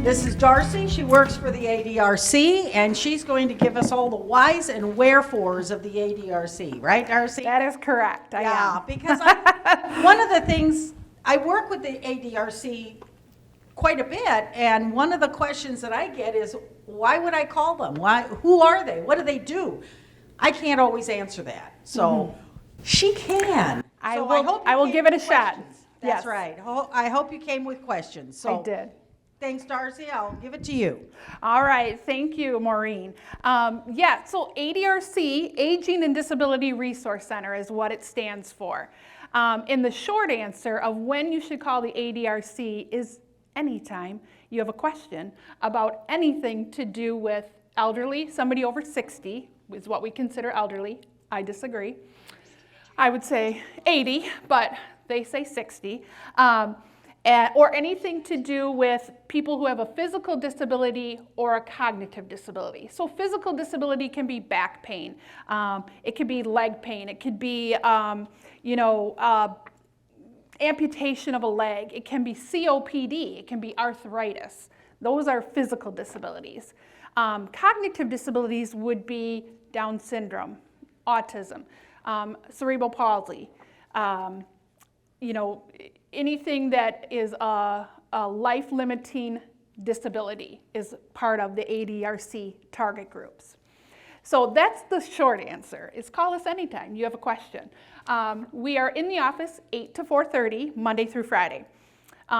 This is Darcy. She works for the ADRC, and she's going to give us all the whys and wherefores of the ADRC, right, Darcy? That is correct. I am. Because one of the things, I work with the ADRC quite a bit, and one of the questions that I get is, why would I call them? Who are they? What do they do? I can't always answer that, so she can. I will give it a shot. That's Yes. right. I hope you came with questions. So I did. thanks, Darcy. I'll give it to you. All right, thank you, Maureen. So ADRC, Aging and Disability Resource Center, is what it stands for. And the short answer of when you should call the ADRC is anytime you have a question about anything to do with elderly. Somebody over 60 is what we consider elderly. I disagree. I would say 80, but they say 60. Or anything to do with people who have a physical disability or a cognitive disability. So physical disability can be back pain. It could be leg pain. It could be, amputation of a leg. It can be COPD. It can be arthritis. Those are physical disabilities. Cognitive disabilities would be Down syndrome, autism, cerebral palsy, anything that is a life-limiting disability is part of the ADRC target groups. So that's the short answer, is call us anytime you have a question. We are in the office 8 to 4:30, Monday through Friday.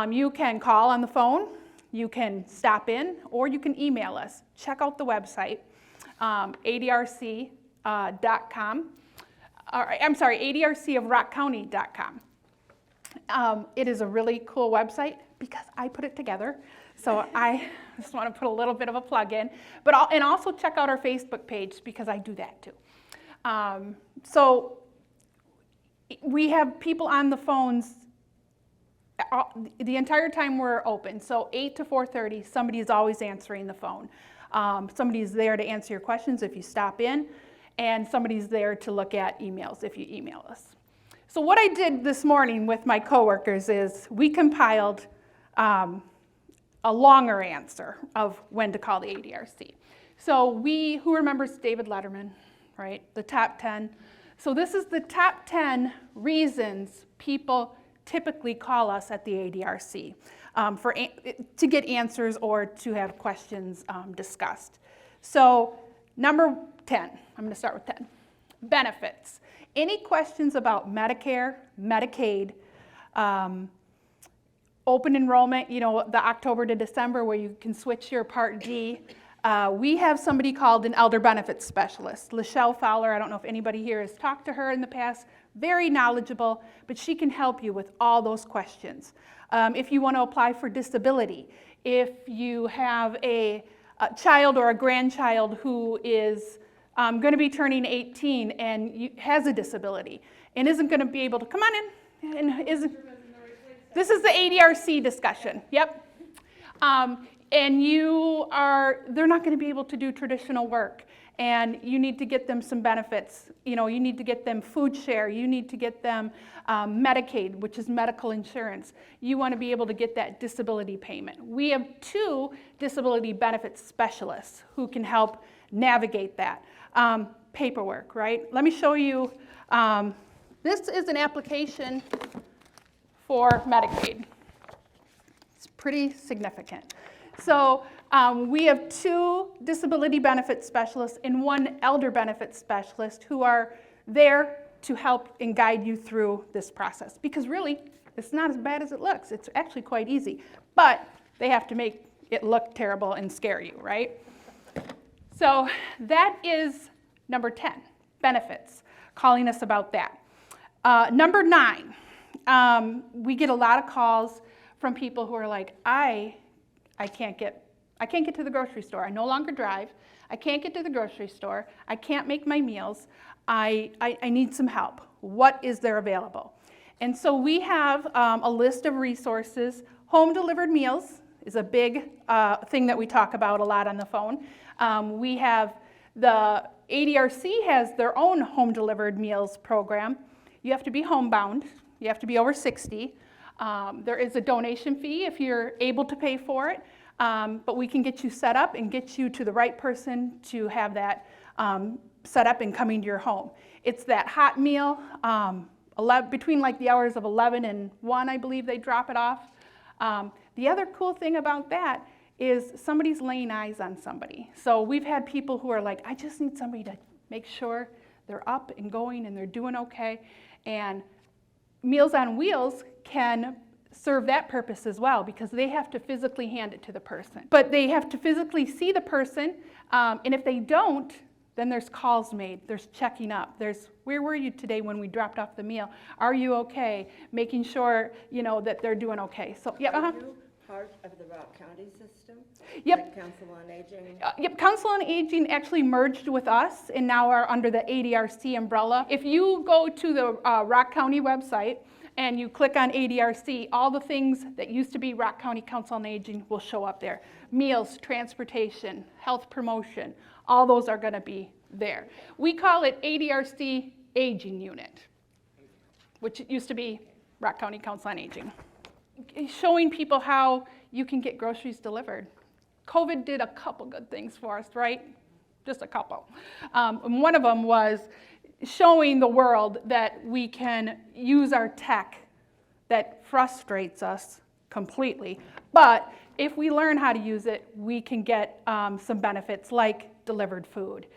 You can call on the phone, you can stop in, or you can email us. Check out the website, ADRC.com. ADRCofRockCounty.com. It is a really cool website because I put it together. So I just want to put a little bit of a plug in. And also check out our Facebook page because I do that too. So we have people on the phones the entire time we're open. So 8 to 4:30, somebody is always answering the phone. Somebody's there to answer your questions if you stop in, and somebody's there to look at emails if you email us. So what I did this morning with my coworkers is we compiled a longer answer of when to call the ADRC. So who remembers David Letterman, right? The top 10. So this is the top 10 reasons people typically call us at the ADRC to get answers or to have questions discussed. So number 10, I'm going to start with 10. Benefits. Any questions about Medicare, Medicaid, open enrollment, the October to December where you can switch your Part D. We have somebody called an elder benefits specialist, Lachelle Fowler. I don't know if anybody here has talked to her in the past. Very knowledgeable, but she can help you with all those questions. If you want to apply for disability, if you have a child or a grandchild who is going to be turning 18 and has a disability and isn't going to be able to come on in and this is the ADRC discussion. Yep. And they're not going to be able to do traditional work, and you need to get them some benefits. You need to get them food share. You need to get them Medicaid, which is medical insurance. You want to be able to get that disability payment. We have 2 disability benefits specialists who can help navigate that. Paperwork, right? Let me show you. This is an application for Medicaid. It's pretty significant. So we have 2 disability benefit specialists and 1 elder benefit specialist who are there to help and guide you through this process. Because really, it's not as bad as it looks. It's actually quite easy. But they have to make it look terrible and scare you, right? So that is number 10, benefits, calling us about that. Number 9, we get a lot of calls from people who are like, I can't get to the grocery store. I no longer drive. I can't get to the grocery store. I can't make my meals. I need some help. What is there available? And so we have a list of resources. Home delivered meals is a big thing that we talk about a lot on the phone. We have the ADRC has their own home delivered meals program. You have to be homebound. You have to be over 60. There is a donation fee if you're able to pay for it. but we can get you set up and get you to the right person to have that set up and coming to your home. It's that hot meal, between like the hours of 11 and 1, I believe they drop it off. The other cool thing about that is somebody's laying eyes on somebody. So we've had people who are like, I just need somebody to make sure they're up and going and they're doing okay. And Meals on Wheels can serve that purpose as well, because they have to physically hand it to the person. But they have to physically see the person, and if they don't, then there's calls made, there's checking up, there's, where were you today when we dropped off the meal? Are you okay? Making sure, that they're doing okay. So, yeah, Are you part of the Rock County system? Yep. Like Council on Aging? Yep, Council on Aging actually merged with us and now are under the ADRC umbrella. If you go to the Rock County website and you click on ADRC, all the things that used to be Rock County Council on Aging will show up there. Meals, transportation, health promotion, all those are going to be there. We call it ADRC Aging Unit, which used to be Rock County Council on Aging. Showing people how you can get groceries delivered. COVID did a couple good things for us, right? Just a couple. And one of them was showing the world that we can use our tech that frustrates us completely. But if we learn how to use it, we can get some benefits like delivered food,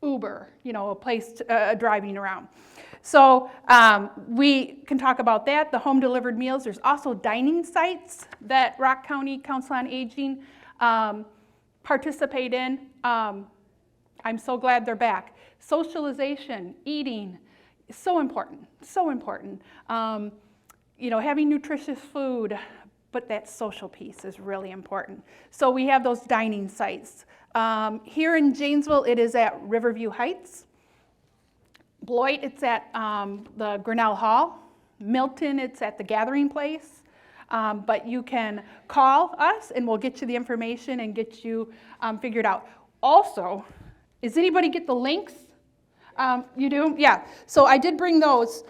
Uber, a place driving around. So we can talk about that, the home delivered meals. There's also dining sites that Rock County Council on Aging participate in. I'm so glad they're back. Socialization, eating, so important, so important. Having nutritious food, but that social piece is really important. So we have those dining sites. Here in Janesville, it is at Riverview Heights. Beloit, it's at the Grinnell Hall. Milton, it's at the Gathering Place. But you can call us and we'll get you the information and get you figured out. Also, does anybody get the links? You do? Yeah. So I did bring those.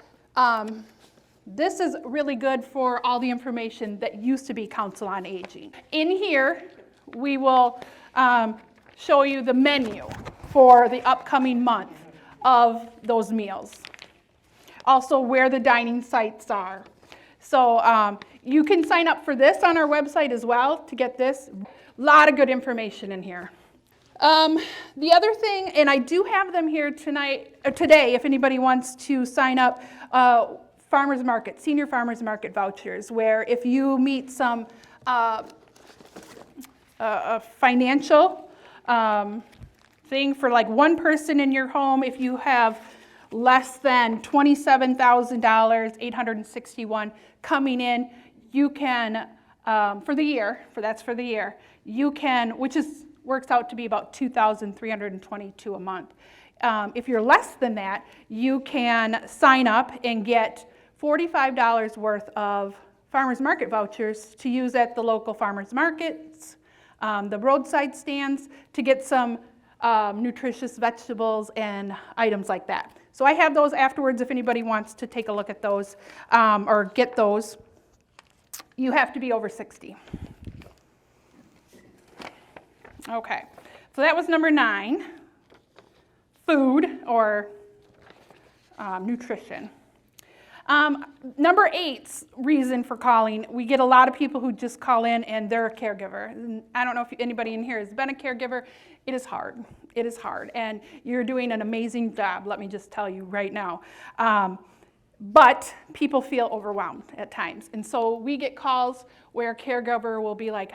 This is really good for all the information that used to be Council on Aging. In here, we will show you the menu for the upcoming month of those meals. Also where the dining sites are. So you can sign up for this on our website as well to get this. A lot of good information in here. The other thing, and I do have them here today if anybody wants to sign up, farmers market, senior farmers market vouchers, where if you meet some financial thing for like one person in your home, if you have less than $27,000, 861 coming in, you can, for the year, you can, works out to be about $2,322 a month. If you're less than that, you can sign up and get $45 worth of farmers market vouchers to use at the local farmers markets, the roadside stands, to get some nutritious vegetables and items like that. So I have those afterwards if anybody wants to take a look at those or get those. You have to be over 60. Okay, so that was number 9, food or nutrition. Number 8's reason for calling, we get a lot of people who just call in and they're a caregiver. And I don't know if anybody in here has been a caregiver. It is hard. It is hard. And you're doing an amazing job, let me just tell you right now. But people feel overwhelmed at times. And so we get calls where a caregiver will be like,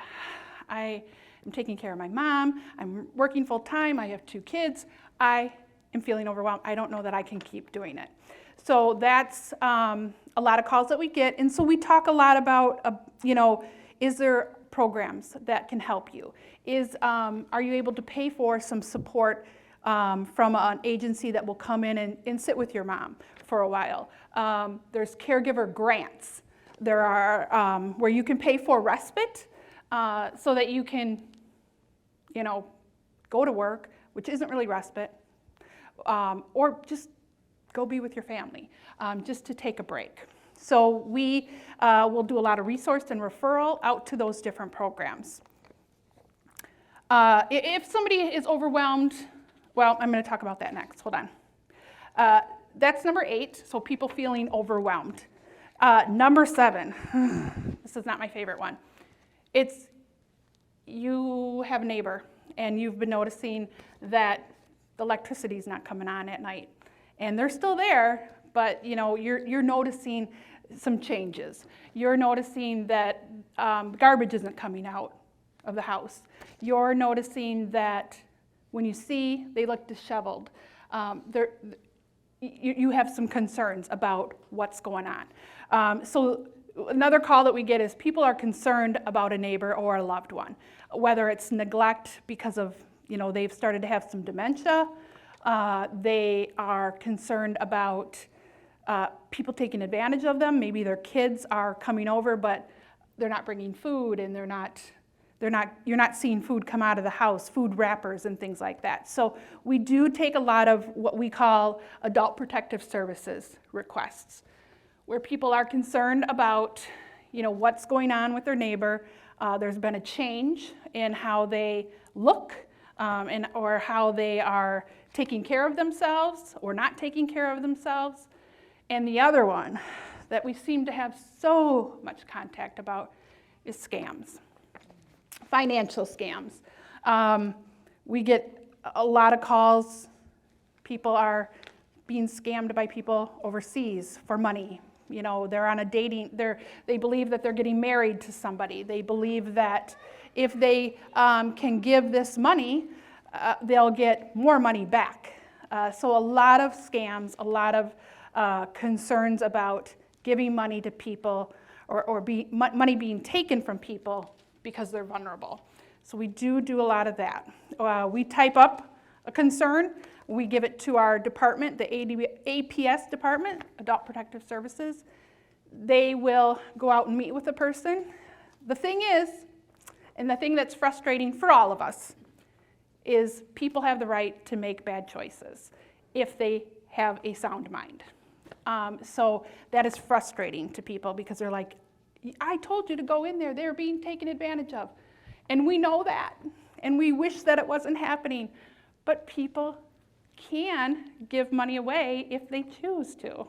I am taking care of my mom, I'm working full time, I have 2 kids, I am feeling overwhelmed, I don't know that I can keep doing it. So that's a lot of calls that we get, and so we talk a lot about, is there programs that can help you? Are you able to pay for some support from an agency that will come in and sit with your mom for a while? There's caregiver grants. There are where you can pay for respite so that you can, go to work, which isn't really respite, or just go be with your family, just to take a break. So we will do a lot of resource and referral out to those different programs. If somebody is overwhelmed, well, I'm going to talk about that next. Hold on. That's number 8, so people feeling overwhelmed. Number 7, this is not my favorite one. It's you have a neighbor and you've been noticing that the electricity is not coming on at night. And they're still there, but you're noticing some changes. You're noticing that garbage isn't coming out of the house. You're noticing that when you see they look disheveled, you have some concerns about what's going on. So another call that we get is people are concerned about a neighbor or a loved one, whether it's neglect because of, they've started to have some dementia. They are concerned about people taking advantage of them. Maybe their kids are coming over, but they're not bringing food, and you're not seeing food come out of the house, food wrappers and things like that. So we do take a lot of what we call adult protective services requests, where people are concerned about, what's going on with their neighbor. There's been a change in how they look, or how they are taking care of themselves or not taking care of themselves. And the other one that we seem to have so much contact about is scams, financial scams. We get a lot of calls. People are being scammed by people overseas for money. They're on a they believe that they're getting married to somebody. They believe that if they can give this money, they'll get more money back. So a lot of scams, a lot of concerns about giving money to people or money being taken from people because they're vulnerable. So we do a lot of that. We type up a concern. We give it to our department, the APS department, Adult Protective Services. They will go out and meet with the person. The thing is, and the thing that's frustrating for all of us, is people have the right to make bad choices if they have a sound mind. So that is frustrating to people because they're like, I told you to go in there, they're being taken advantage of. And we know that, and we wish that it wasn't happening, but people can give money away if they choose to,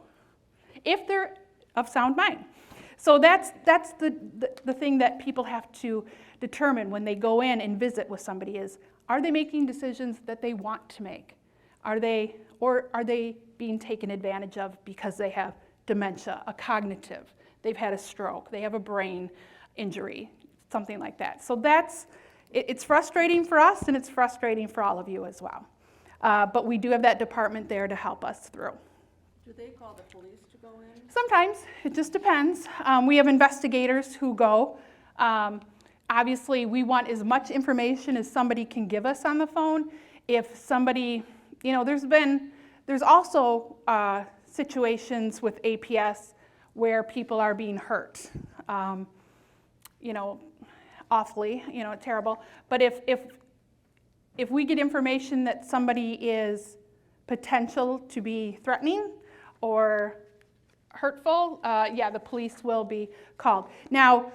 if they're of sound mind. So that's the thing that people have to determine when they go in and visit with somebody is, are they making decisions that they want to make? Or are they being taken advantage of because they have dementia, a cognitive, they've had a stroke, they have a brain injury, something like that. So it's frustrating for us, and it's frustrating for all of you as well. But we do have that department there to help us through. Do they call the police to go in? Sometimes, it just depends. We have investigators who go. Obviously, we want as much information as somebody can give us on the phone. If somebody, there's also situations with APS where people are being hurt, awfully, terrible. But if we get information that somebody is potential to be threatening or hurtful, the police will be called. Now,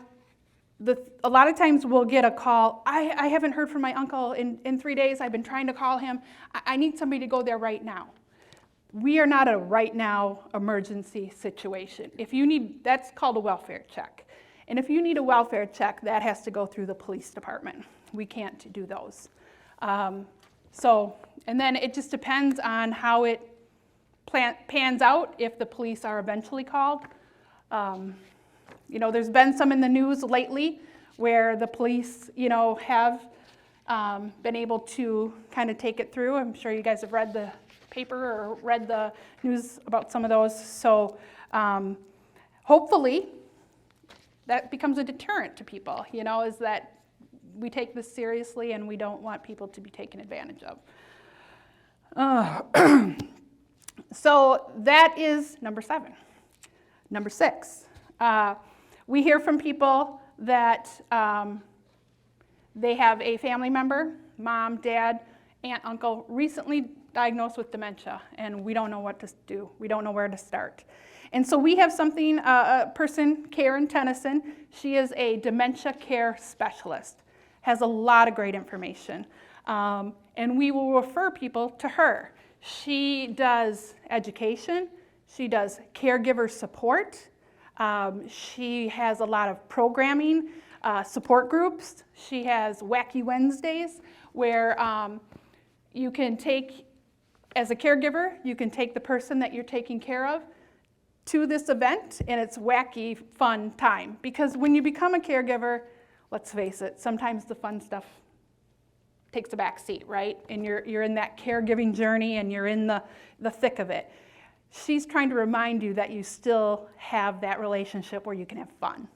a lot of times we'll get a call, I haven't heard from my uncle in 3 days, I've been trying to call him, I need somebody to go there right now. We are not a right now emergency situation. If you need, that's called a welfare check. And if you need a welfare check, that has to go through the police department. We can't do those. And then it just depends on how it pans out if the police are eventually called. There's been some in the news lately where the police, have been able to kind of take it through. I'm sure you guys have read the paper or read the news about some of those. So hopefully that becomes a deterrent to people, is that we take this seriously and we don't want people to be taken advantage of. So that is number 7. Number 6, we hear from people that they have a family member, mom, dad, aunt, uncle, recently diagnosed with dementia, and we don't know what to do. We don't know where to start. And so we have something, a person, Karen Tennyson, she is a dementia care specialist, has a lot of great information, and we will refer people to her. She does education, she does caregiver support, she has a lot of programming, support groups. She has Wacky Wednesdays where you can take, as a caregiver, you can take the person that you're taking care of to this event, and it's wacky, fun time. Because when you become a caregiver, let's face it, sometimes the fun stuff takes a back seat, right? And you're in that caregiving journey and you're in the thick of it. She's trying to remind you that you still have that relationship where you can have fun.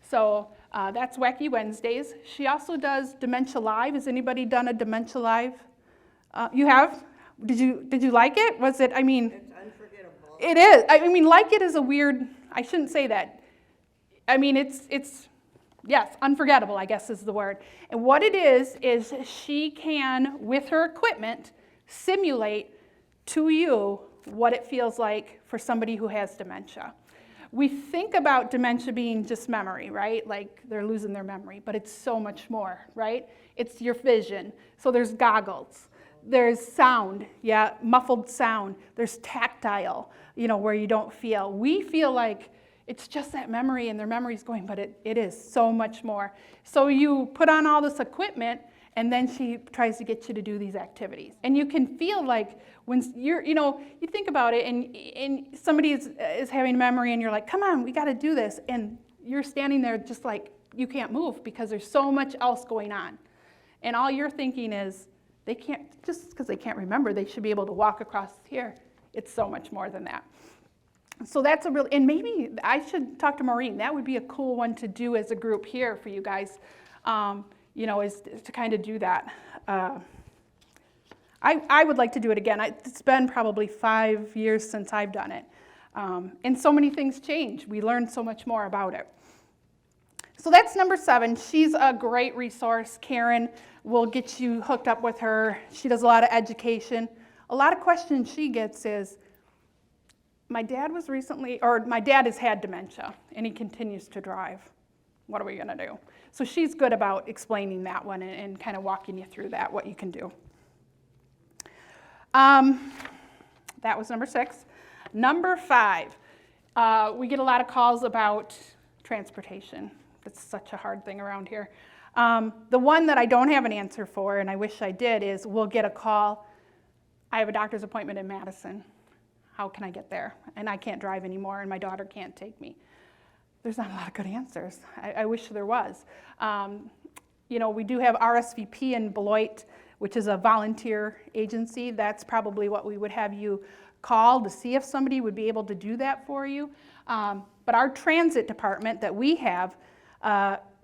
So that's Wacky Wednesdays. She also does Dementia Live. Has anybody done a Dementia Live? You have? Did you like it? Was it, I mean... It's unforgettable. It is. I mean, like it is a weird, I shouldn't say that. I mean, it's yes, unforgettable, I guess is the word. And what it is she can, with her equipment, simulate to you what it feels like for somebody who has dementia. We think about dementia being just memory, right? Like they're losing their memory, but it's so much more, right? It's your vision. So there's goggles. There's sound, yeah, muffled sound. There's tactile, you know, where you don't feel. We feel like it's just that memory and their memory's going, but it is so much more. So you put on all this equipment and then she tries to get you to do these activities. And you can feel like when you're, you know, you think about it and somebody is having memory and you're like, come on, we got to do this. And you're standing there just like you can't move because there's so much else going on. And all you're thinking is, they can't, just because they can't remember, they should be able to walk across here. It's so much more than that. So that's a real, and maybe I should talk to Maureen. That would be a cool one to do as a group here for you guys, you know, is to kind of do that. I would like to do it again. It's been probably 5 years since I've done it. And so many things change. We learn so much more about it. So that's number 7. She's a great resource. Karen will get you hooked up with her. She does a lot of education. A lot of questions she gets is, my dad has had dementia and he continues to drive. What are we gonna do? So she's good about explaining that one and kind of walking you through that, what you can do. That was number 6. Number 5, we get a lot of calls about transportation. It's such a hard thing around here. The one that I don't have an answer for, and I wish I did, is we'll get a call. I have a doctor's appointment in Madison. How can I get there? And I can't drive anymore, and my daughter can't take me. There's not a lot of good answers. I wish there was. You know, we do have RSVP in Beloit, which is a volunteer agency. That's probably what we would have you call to see if somebody would be able to do that for you. But our transit department that we have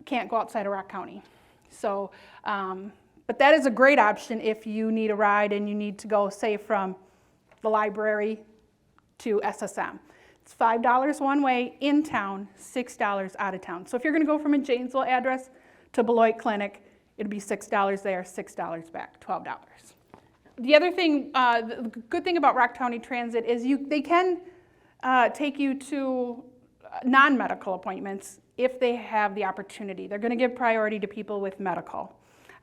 can't go outside of Rock County. So, but that is a great option if you need a ride and you need to go, say, from the library to SSM. It's $5 one way in town, $6 out of town. So if you're going to go from a Janesville address to Beloit Clinic, it'll be $6 there, $6 back, $12. The other thing, the good thing about Rock County Transit is they can take you to non-medical appointments if they have the opportunity. They're going to give priority to people with medical,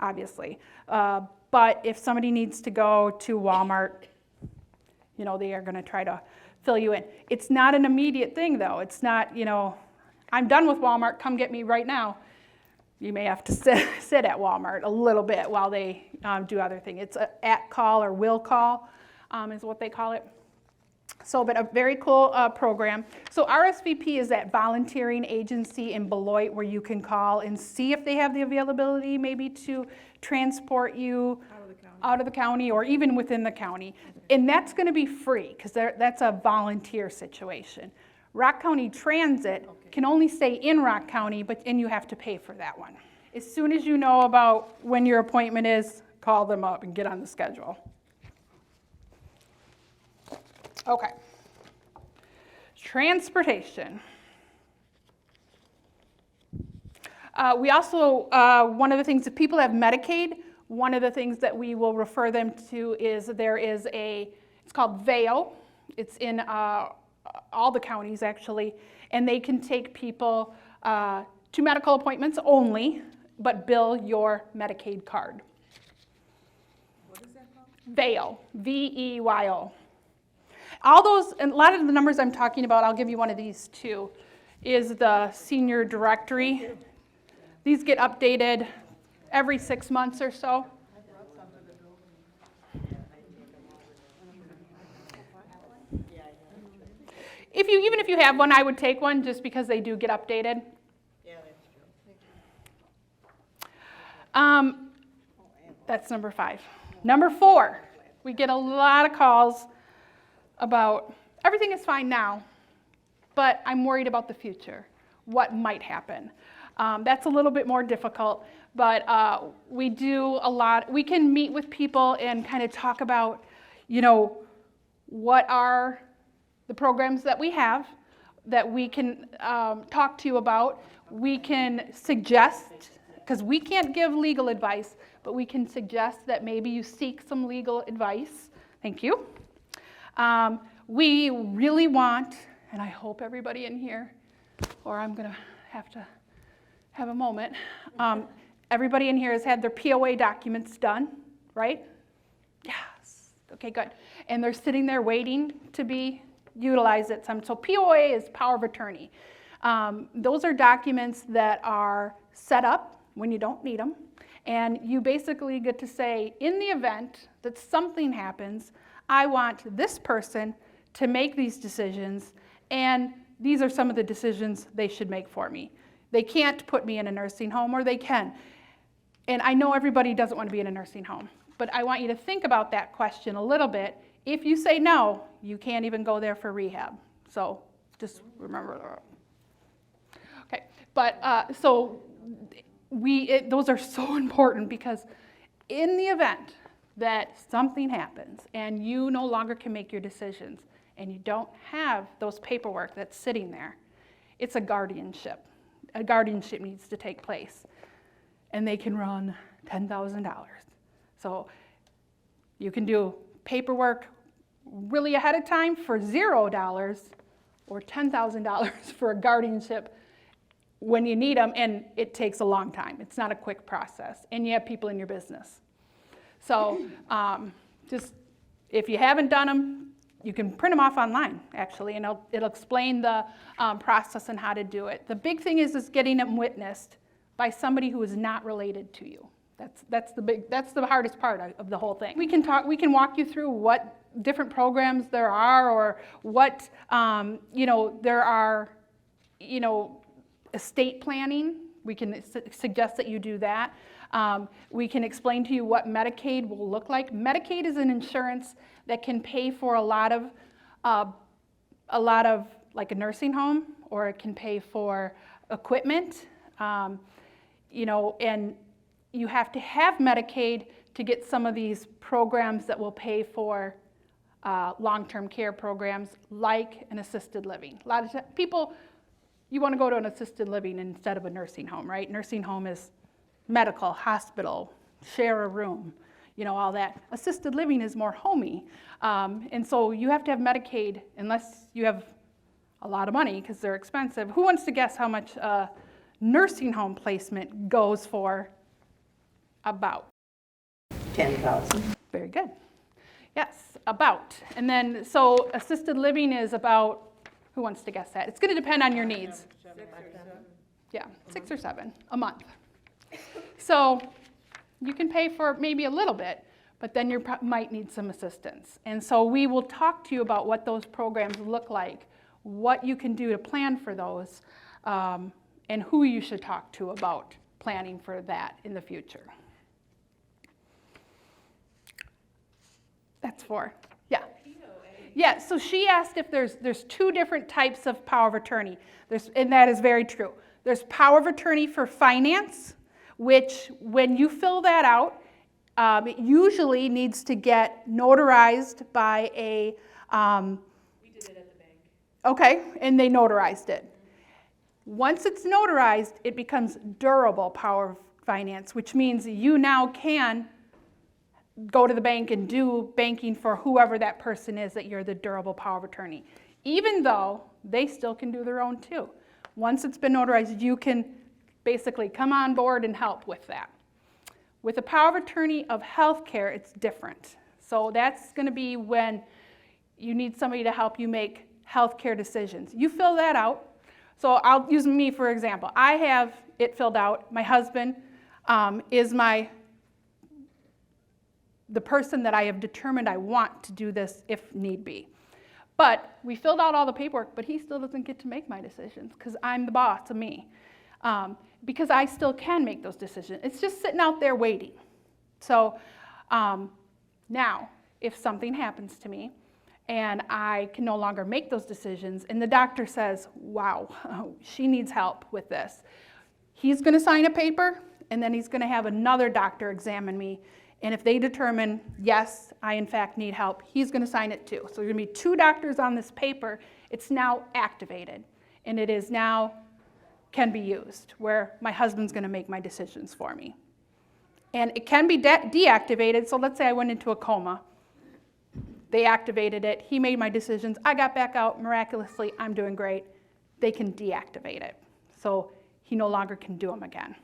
obviously. But if somebody needs to go to Walmart, you know, they are going to try to fill you in. It's not an immediate thing, though. It's not, you know, I'm done with Walmart, come get me right now. You may have to sit at Walmart a little bit while they do other things. It's a at call or will call is what they call it. So, but a very cool program. So RSVP is that volunteering agency in Beloit where you can call and see if they have the availability maybe to transport you out of the county or even within the county. And that's going to be free because that's a volunteer situation. Rock County Transit can only stay in Rock County, and you have to pay for that one. As soon as you know about when your appointment is, call them up and get on the schedule. Okay. Transportation. We also, one of the things, if people have Medicaid, one of the things that we will refer them to is it's called VAO. It's in all the counties actually, and they can take people to medical appointments only, but bill your Medicaid card. What is that called? VAO, V-E-Y-O. All those, and a lot of the numbers I'm talking about, I'll give you one of these too, is the senior directory. These get updated every 6 months or so. Even if you have one, I would take one just because they do get updated. Yeah, that's true. That's number 5. Number 4, we get a lot of calls about everything is fine now, but I'm worried about the future, what might happen. That's a little bit more difficult, but we do a lot. We can meet with people and kind of talk about, what are the programs that we have that we can talk to you about. We can suggest, because we can't give legal advice, but we can suggest that maybe you seek some legal advice. Thank you. We really want, and I hope everybody in here, or I'm going to have a moment, everybody in here has had their POA documents done, right? Yes. Okay, good. And they're sitting there waiting to be utilized at some. So POA is power of attorney. Those are documents that are set up when you don't need them. And you basically get to say, in the event that something happens, I want this person to make these decisions, and these are some of the decisions they should make for me. They can't put me in a nursing home, or they can. And I know everybody doesn't want to be in a nursing home, but I want you to think about that question a little bit. If you say no, you can't even go there for rehab. So just remember that. Okay, but those are so important, because in the event that something happens and you no longer can make your decisions and you don't have those paperwork that's sitting there, it's a guardianship. A guardianship needs to take place, and they can run $10,000. So you can do paperwork really ahead of time for $0 or $10,000 for a guardianship when you need them, and it takes a long time. It's not a quick process, and you have people in your business. So just if you haven't done them, you can print them off online, actually, and it'll explain the process and how to do it. The big thing is getting them witnessed by somebody who is not related to you. That's the hardest part of the whole thing. We can walk you through what different programs there are, or what there are, estate planning. We can suggest that you do that. We can explain to you what Medicaid will look like. Medicaid is an insurance that can pay for a lot of like a nursing home, or it can pay for equipment, and you have to have Medicaid to get some of these programs that will pay for long-term care programs like an assisted living. A lot of people, you want to go to an assisted living instead of a nursing home, right? Nursing home is medical, hospital, share a room, all that. Assisted living is more homey. And so you have to have Medicaid unless you have a lot of money, because they're expensive. Who wants to guess how much nursing home placement goes for? About? $10,000. Very good. Yes, about. And then, so assisted living is about, who wants to guess that? It's going to depend on your needs. 6 or 7. Yeah, 6 or 7 a month. So you can pay for maybe a little bit, but then you might need some assistance. And so we will talk to you about what those programs look like, what you can do to plan for those, and who you should talk to about planning for that in the future. That's 4. Yeah. Yeah, so she asked if there's 2 different types of power of attorney. And that is very true. There's power of attorney for finance, which when you fill that out, it usually needs to get notarized by a... We did it at the bank. Okay, and they notarized it. Once it's notarized, it becomes durable power of finance, which means you now can go to the bank and do banking for whoever that person is that you're the durable power of attorney, even though they still can do their own too. Once it's been notarized, you can basically come on board and help with that. With the power of attorney of healthcare, it's different. So that's going to be when you need somebody to help you make healthcare decisions. You fill that out. So I'll use me for example. I have it filled out. My husband is the person that I have determined I want to do this if need be. But we filled out all the paperwork, but he still doesn't get to make my decisions because I'm the boss of me. Because I still can make those decisions. It's just sitting out there waiting. So now, if something happens to me and I can no longer make those decisions and the doctor says, wow, she needs help with this, he's going to sign a paper and then he's going to have another doctor examine me. And if they determine, yes, I in fact need help, he's going to sign it too. So there's going to be 2 doctors on this paper. It's now activated and it is now can be used, where my husband's going to make my decisions for me. And it can be deactivated, so let's say I went into a coma. They activated it, he made my decisions, I got back out, miraculously, I'm doing great. They can deactivate it, so he no longer can do them again.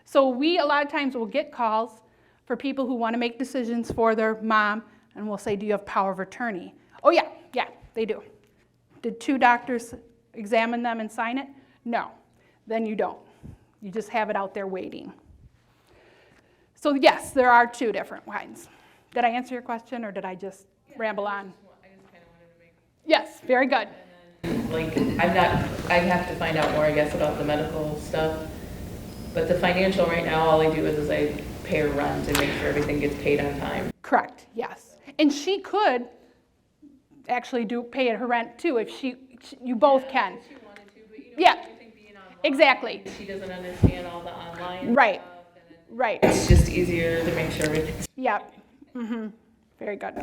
So we, a lot of times, will get calls for people who want to make decisions for their mom, and we'll say, do you have power of attorney? Oh yeah, they do. Did 2 doctors examine them and sign it? No. Then you don't. You just have it out there waiting. So yes, there are 2 different kinds. Did I answer your question or did I just ramble on? I just kind of wanted to make. Yes, very good. And then, I have to find out more, I guess, about the medical stuff. But the financial right now, all I do is I pay her rent and make sure everything gets paid on time. Correct, yes. And she could actually pay her rent too if you both can. If she wanted to, but Yeah. everything being online. Exactly. She doesn't understand all the online Right. stuff. And Right. it's just easier to make sure everything's. Yep. Very good.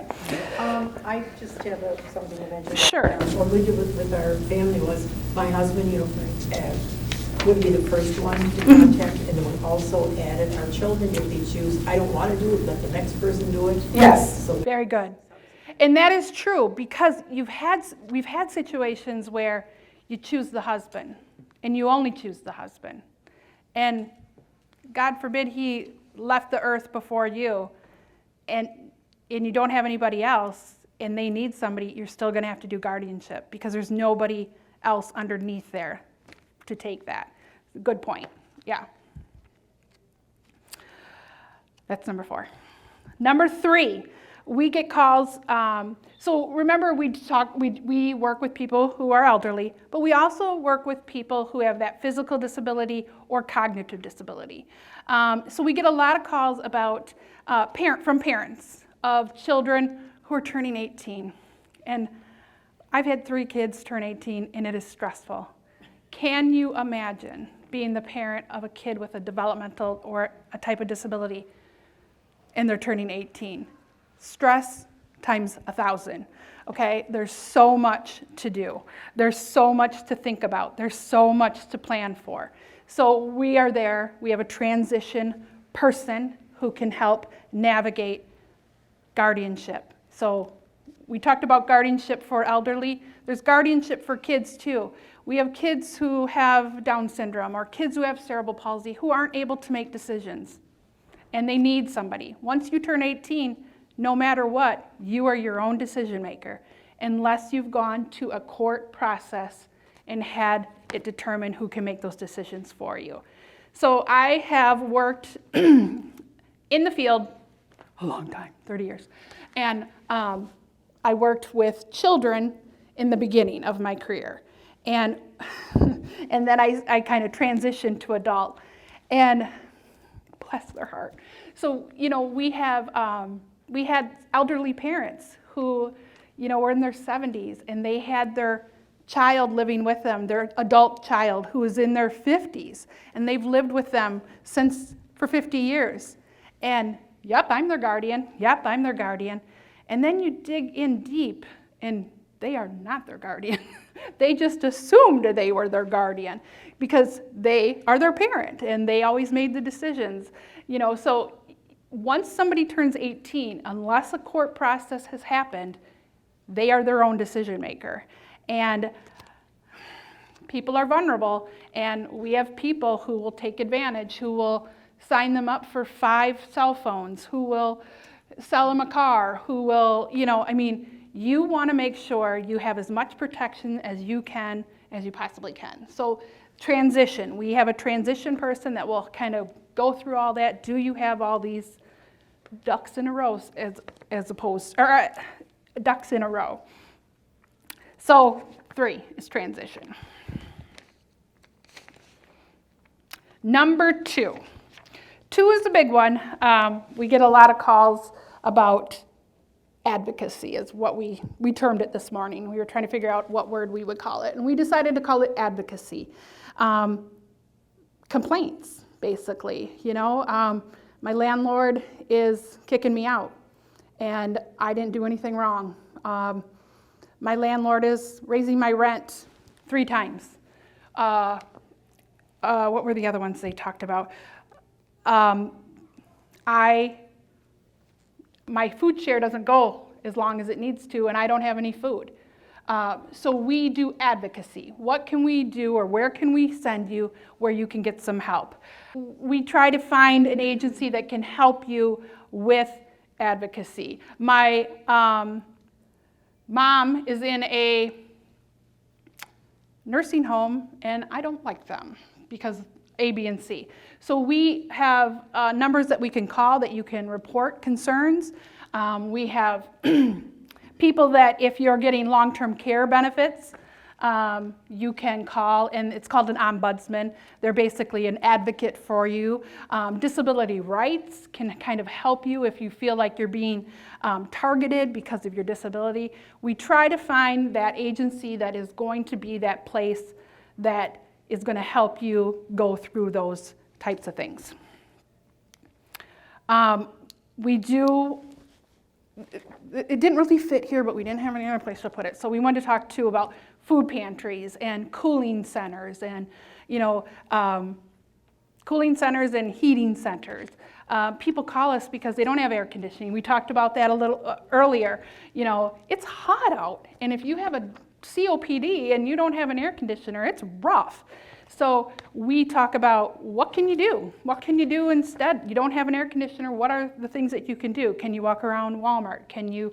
I just have something to mention. Sure. What we did with our family was, my husband, would be the first one to contact, and then we also added our children if they choose. I don't want to do it, let the next person do it. Yes, So very good. And that is true because we've had situations where you choose the husband and you only choose the husband. And God forbid he left the earth before you and you don't have anybody else and they need somebody, you're still going to have to do guardianship because there's nobody else underneath there to take that. Good point. Yeah. That's number 4. Number 3, we get calls. So remember, we work with people who are elderly, but we also work with people who have that physical disability or cognitive disability. So we get a lot of calls about from parents of children who are turning 18. And I've had 3 kids turn 18, and it is stressful. Can you imagine being the parent of a kid with a developmental or a type of disability and they're turning 18? Stress times 1,000, okay? There's so much to do. There's so much to think about. There's so much to plan for. So we are there. We have a transition person who can help navigate guardianship. So we talked about guardianship for elderly. There's guardianship for kids too. We have kids who have Down syndrome or kids who have cerebral palsy who aren't able to make decisions. And they need somebody. Once you turn 18, no matter what, you are your own decision maker, unless you've gone to a court process and had it determined who can make those decisions for you. So I have worked in the field a long time, 30 years. And I worked with children in the beginning of my career. And then I kind of transitioned to adult. And bless their heart. So, we had elderly parents who, were in their 70s and they had their child living with them, their adult child who is in their 50s, and they've lived with them for 50 years. And yep, I'm their guardian. Yep, I'm their guardian. And then you dig in deep and they are not their guardian. They just assumed they were their guardian because they are their parent and they always made the decisions. So once somebody turns 18, unless a court process has happened, they are their own decision maker. And people are vulnerable, and we have people who will take advantage, who will sign them up for 5 cell phones, who will sell them a car, who will, you want to make sure you have as much protection as you possibly can. So transition, we have a transition person that will kind of go through all that. Do you have all these ducks in a row ducks in a row? So 3 is transition. Number 2. 2 is the big one. We get a lot of calls about advocacy is what we termed it this morning. We were trying to figure out what word we would call it, and we decided to call it advocacy. Complaints, basically. My landlord is kicking me out, and I didn't do anything wrong. My landlord is raising my rent 3 times. What were the other ones they talked about? My food share doesn't go as long as it needs to, and I don't have any food. So we do advocacy. What can we do, or where can we send you where you can get some help? We try to find an agency that can help you with advocacy. My mom is in a nursing home, and I don't like them because A, B, and C. So we have numbers that we can call that you can report concerns. We have people that if you're getting long-term care benefits, you can call, and it's called an ombudsman. They're basically an advocate for you. Disability rights can kind of help you if you feel like you're being targeted because of your disability. We try to find that agency that is going to be that place that is going to help you go through those types of things. It didn't really fit here, but we didn't have any other place to put it. So we wanted to talk too about food pantries and cooling centers and, cooling centers and heating centers. People call us because they don't have air conditioning. We talked about that a little earlier. It's hot out, and if you have a COPD and you don't have an air conditioner, it's rough. So we talk about what can you do? What can you do instead? You don't have an air conditioner. What are the things that you can do? Can you walk around Walmart? Can you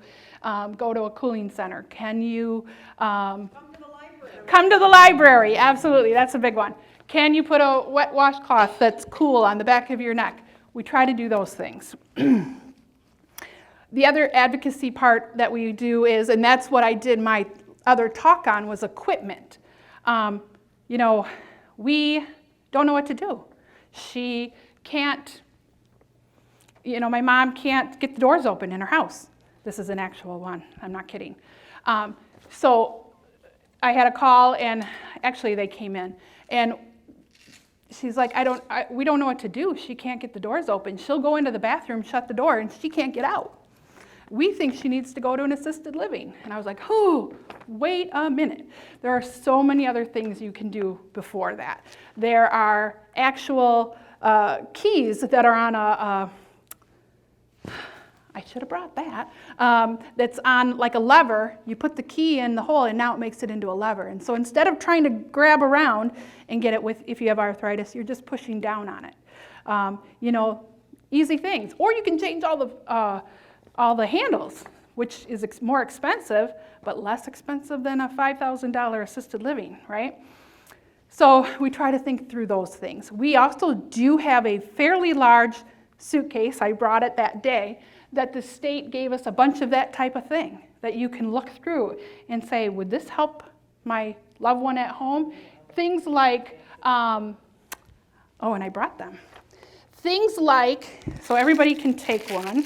go to a cooling center? Can you come to the library? Come to the library, absolutely. That's a big one. Can you put a wet washcloth that's cool on the back of your neck? We try to do those things. The other advocacy part that we do is, and that's what I did my other talk on, was equipment. We don't know what to do. She can't, my mom can't get the doors open in her house. This is an actual one, I'm not kidding. So I had a call, and actually they came in, and she's like, we don't know what to do. She can't get the doors open. She'll go into the bathroom, shut the door, and she can't get out. We think she needs to go to an assisted living. And I was like, wait a minute. There are so many other things you can do before that. There are actual keys that are on I should have brought that, that's on like a lever. You put the key in the hole, and now it makes it into a lever. And so instead of trying to grab around and get it if you have arthritis, you're just pushing down on it. Easy things. Or you can change all the handles, which is more expensive, but less expensive than a $5,000 assisted living, right? So we try to think through those things. We also do have a fairly large suitcase, I brought it that day, that the state gave us a bunch of that type of thing that you can look through and say, would this help my loved one at home? Things like, and I brought them. Things like, so everybody can take one.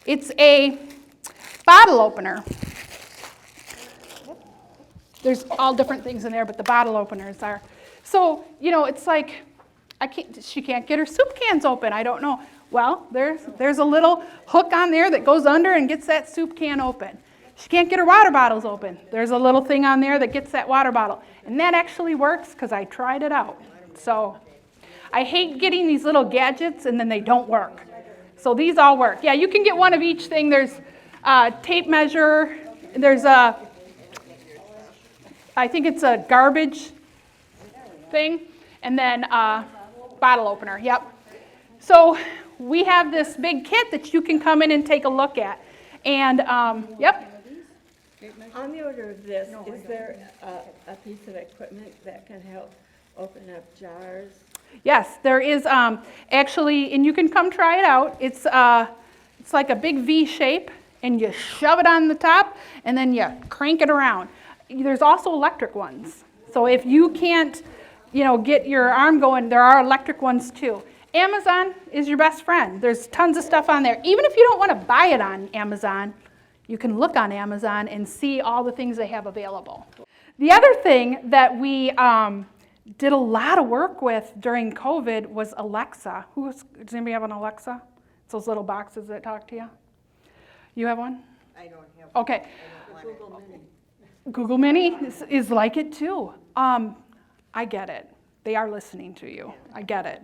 It's a bottle opener. There's all different things in there, but the bottle openers are. So, it's like, she can't get her soup cans open. I don't know. Well, there's a little hook on there that goes under and gets that soup can open. She can't get her water bottles open. There's a little thing on there that gets that water bottle. And that actually works because I tried it out. So I hate getting these little gadgets and then they don't work. So these all work. Yeah, you can get one of each thing. There's a tape measure. There's I think it's a garbage thing. And then bottle opener, yep. So we have this big kit that you can come in and take a look at. And, yep. On the order of this, is there a piece of equipment that can help open up jars? Yes, there is actually, and you can come try it out. It's like a big V shape, and you shove it on the top, and then you crank it around. There's also electric ones. So if you can't, get your arm going, there are electric ones too. Amazon is your best friend. There's tons of stuff on there. Even if you don't want to buy it on Amazon, you can look on Amazon and see all the things they have available. The other thing that we did a lot of work with during COVID was Alexa. Does anybody have an Alexa? It's those little boxes that talk to you. You have one? I don't have. Okay. Google Mini. Google Mini is like it too. I get it. They are listening to you. I get it.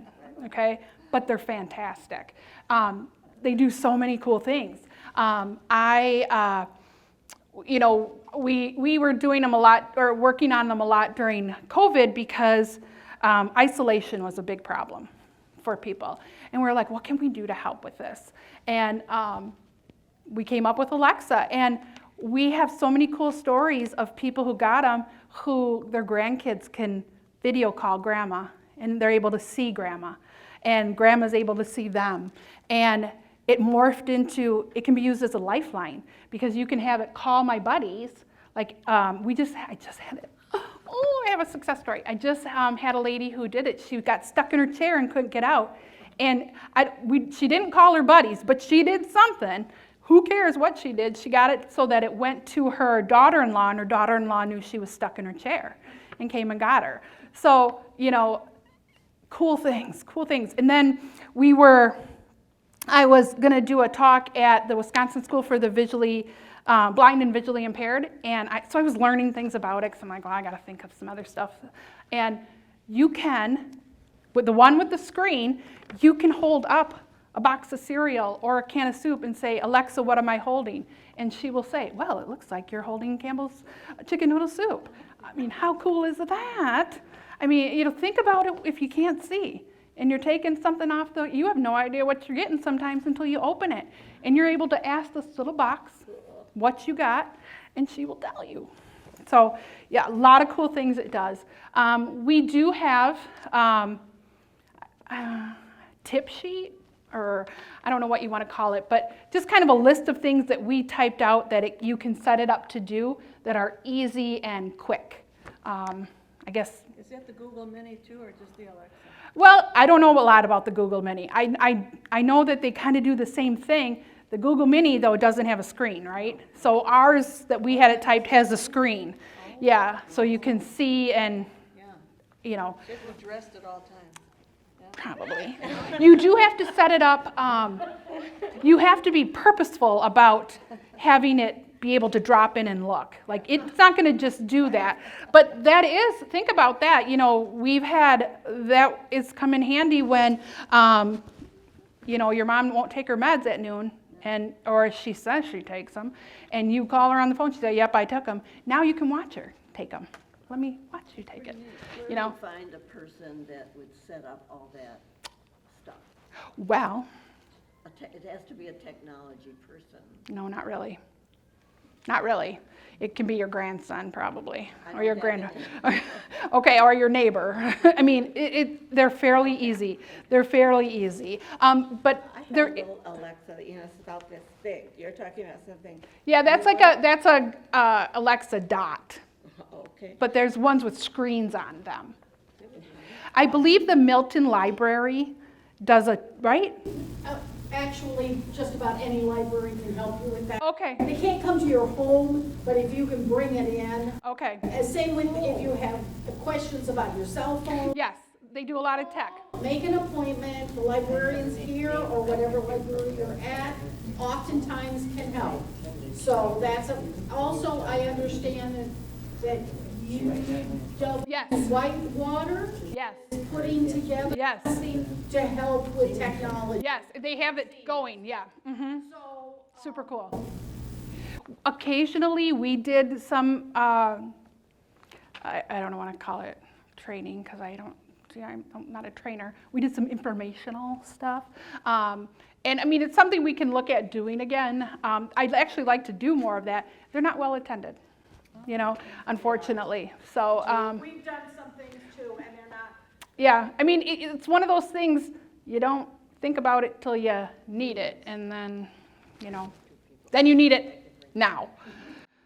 Okay? But they're fantastic. They do so many cool things. We were doing them a lot, or working on them a lot during COVID because isolation was a big problem for people. And we're like, what can we do to help with this? And we came up with Alexa. And we have so many cool stories of people who got them who their grandkids can video call grandma, and they're able to see grandma. And grandma's able to see them. And it morphed into, it can be used as a lifeline because you can have it call my buddies. Like I just had it. Oh, I have a success story. I just had a lady who did it. She got stuck in her chair and couldn't get out. And she didn't call her buddies, but she did something. Who cares what she did? She got it so that it went to her daughter-in-law, and her daughter-in-law knew she was stuck in her chair and came and got her. So, cool things. And then I was going to do a talk at the Wisconsin School for the Visually Blind and Visually Impaired, and so I was learning things about it because I'm like, well, I got to think of some other stuff. And you can, with the one with the screen, you can hold up a box of cereal or a can of soup and say, Alexa, what am I holding? And she will say, well, it looks like you're holding Campbell's chicken noodle soup. I mean, how cool is that? I mean, think about it if you can't see. And you're taking something off you have no idea what you're getting sometimes until you open it. And you're able to ask this little box what you got, and she will tell you. So, yeah, a lot of cool things it does. We do have a tip sheet, or I don't know what you want to call it, but just kind of a list of things that we typed out that you can set it up to do that are easy and quick. I guess. Is that the Google Mini too, or just the Alexa? Well, I don't know a lot about the Google Mini. I know that they kind of do the same thing. The Google Mini, though, doesn't have a screen, right? So ours that we had it typed has a screen. Yeah, so you can see and, It was dressed at all times. probably. You do have to set it up. You have to be purposeful about having it be able to drop in and look. Like, it's not going to just do that. But that is, think about that. We've had, that is come in handy when, your mom won't take her meds at noon, or she says she takes them, and you call her on the phone, she says, yep, I took them. Now you can watch her take them. Let me watch you take it. Where do you find a person that would set up all that stuff? Well, It has to be a technology person. no, not really. Not really. It can be your grandson, probably, or your okay, or your neighbor. I mean, they're fairly easy. But I have they're a little Alexa, it's about this thick. You're talking about something. yeah. That's a Alexa Dot. Okay. But there's ones with screens on them. I believe the Milton Library does right? Actually, just about any library can help you with that. Okay. They can't come to your home, but if you can bring it in. Okay. Same with if you have questions about your cell phone. Yes, they do a lot of tech. Make an appointment, the librarians here or whatever library you're at oftentimes can help. So also I understand that you dub Yes. white water. Yes. putting together Yes. something to help with technology. Yes, they have it going, yeah. So, Super cool. Occasionally, we did some, I don't want to call it training because I'm not a trainer. We did some informational stuff. And I mean, it's something we can look at doing again. I'd actually like to do more of that. They're not well attended, unfortunately. So, We've done some things too, and they're not. yeah, I mean, it's one of those things, you don't think about it till you need it, and then, then you need it now.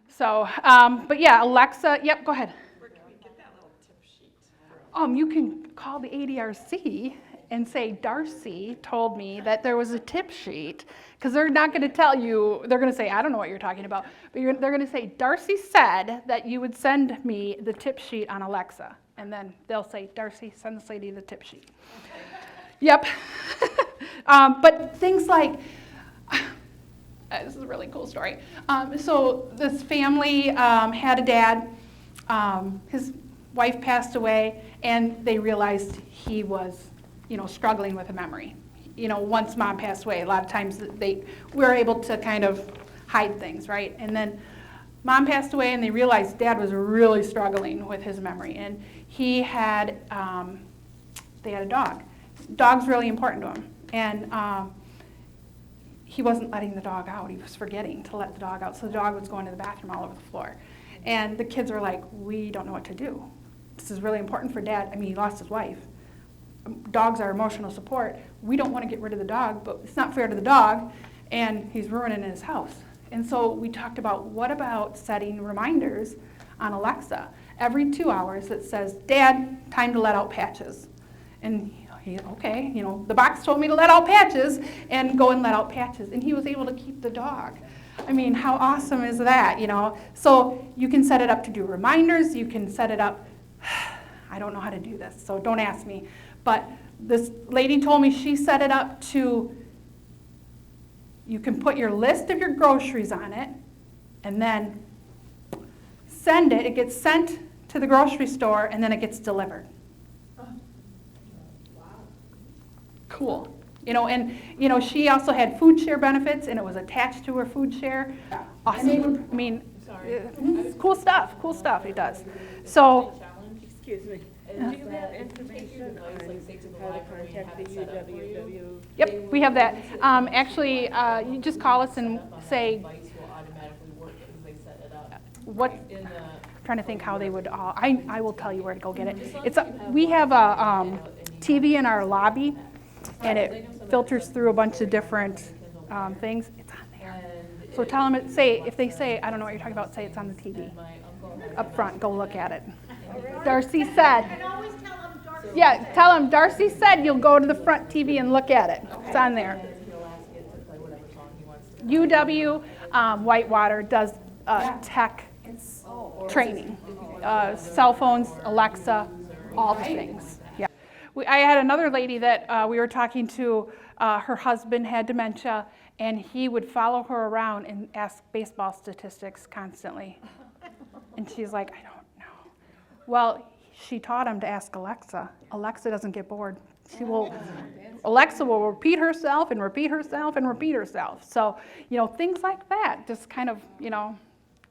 So, but yeah, Alexa, yep, go ahead. Where can we get that little tip sheet? You can call the ADRC and say, Darcy told me that there was a tip sheet, because they're not going to tell you, they're going to say, I don't know what you're talking about, but they're going to say, Darcy said that you would send me the tip sheet on Alexa, and then they'll say, Darcy, send this lady the tip sheet. Yep. But things like, this is a really cool story. So this family had a dad, his wife passed away, and they realized he was, struggling with a memory. Once mom passed away, a lot of times we were able to kind of hide things, right? And then mom passed away, and they realized dad was really struggling with his memory, and they had a dog. Dog's really important to him, and he wasn't letting the dog out. He was forgetting to let the dog out, so the dog was going to the bathroom all over the floor. And the kids were like, we don't know what to do. This is really important for dad. I mean, he lost his wife. Dogs are emotional support. We don't want to get rid of the dog, but it's not fair to the dog, and he's ruining his house. And so we talked about, what about setting reminders on Alexa every 2 hours that says, Dad, time to let out Patches. And okay, the box told me to let out Patches, and go and let out Patches. And he was able to keep the dog. I mean, how awesome is that, So you can set it up to do reminders. You can set it up, I don't know how to do this, so don't ask me. But this lady told me she set it up to, you can put your list of your groceries on it, and then send it. It gets sent to the grocery store, and then it gets delivered. Cool. And she also had food share benefits, and it was attached to her food share. Awesome. I mean, cool stuff it does. So, Excuse me. Do you have information on how to contact the UWW? yep, we have that. Actually, you just call us and say, Device will automatically work because they set it up. what, In the, trying to think how they would, I will tell you where to go get it. We have a TV in our lobby, and it filters through a bunch of different things. It's on there. So tell them, if they say, I don't know what you're talking about, say it's on the TV. Up front, go look at it. Darcy said, and always tell them Darcy. yeah, tell them, Darcy said you'll go to the front TV and look at it. It's on there. he'll ask it to play whatever song he wants to. UW Whitewater does tech training, cell phones, Alexa, all the things. Yeah. I had another lady that we were talking to. Her husband had dementia, and he would follow her around and ask baseball statistics constantly. And she's like, I don't know. Well, she taught him to ask Alexa. Alexa doesn't get bored. Alexa will repeat herself and repeat herself and repeat herself. So, things like that just kind of,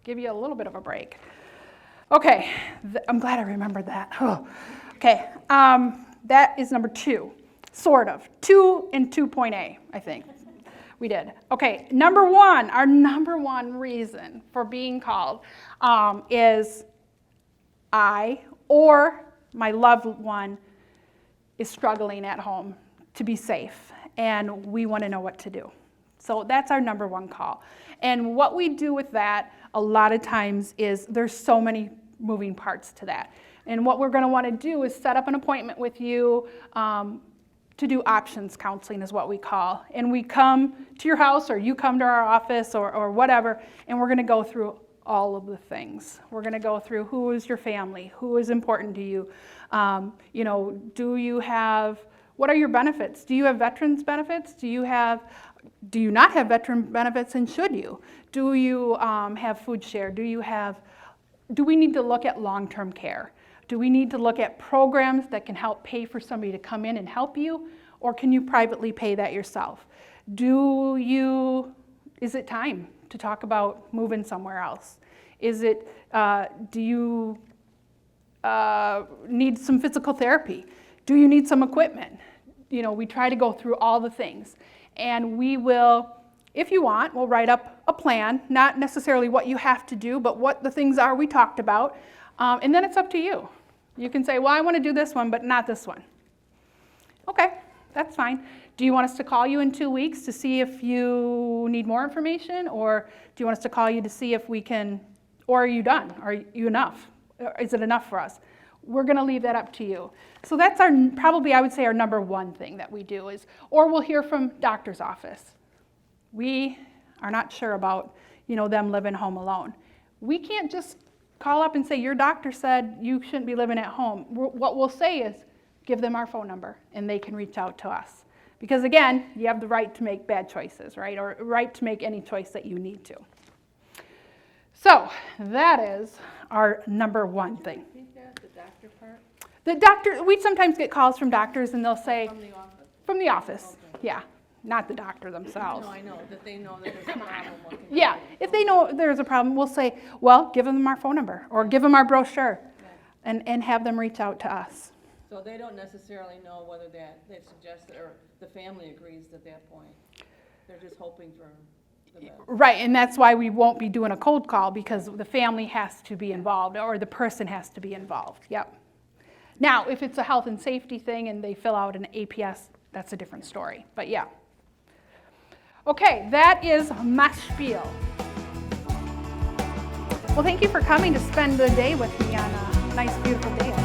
give you a little bit of a break. Okay, I'm glad I remembered that. Oh. Okay, that is number 2, sort of. 2 and 2.A, I think. We did. Okay, number 1, our number 1 reason for being called is I or my loved one is struggling at home to be safe, and we want to know what to do. So that's our number 1 call. And what we do with that a lot of times is there's so many moving parts to that. And what we're going to want to do is set up an appointment with you to do options counseling is what we call. And we come to your house, or you come to our office, or whatever, and we're going to go through all of the things. We're going to go through who is your family, who is important to you. Do you have, what are your benefits? Do you have veterans benefits? Do you not have veteran benefits, and should you? Do you have food share? Do we need to look at long-term care? Do we need to look at programs that can help pay for somebody to come in and help you, or can you privately pay that yourself? Is it time to talk about moving somewhere else? Do you need some physical therapy? Do you need some equipment? We try to go through all the things. And we will, if you want, we'll write up a plan, not necessarily what you have to do, but what the things are we talked about. And then it's up to you. You can say, well, I want to do this one, but not this one. Okay, that's fine. Do you want us to call you in 2 weeks to see if you need more information? Or do you want us to call you to see if we can, or are you done? Are you enough? Is it enough for us? We're going to leave that up to you. So that's probably, I would say, our number one thing that we do is, or we'll hear from doctor's office. We are not sure about, them living home alone. We can't just call up and say, your doctor said you shouldn't be living at home. What we'll say is, give them our phone number and they can reach out to us. Because again, you have the right to make bad choices, right? Or right to make any choice that you need to. So that is our number one thing. The doctor part? The doctor, we sometimes get calls from doctors and they'll say. From the office? From the office, yeah. Not the doctor themselves. No, I know, that they know that there's a problem. what can Yeah, if they know there's a problem, we'll say, well, give them our phone number or give them our brochure and have them reach out to us. So they don't necessarily know whether they've suggested or the family agrees at that point. They're just hoping for the best. Right, and that's why we won't be doing a cold call because the family has to be involved or the person has to be involved, yep. Now, if it's a health and safety thing and they fill out an APS, that's a different story, but yeah. Okay, that is my spiel. Well, thank you for coming to spend the day with me on a nice, beautiful day.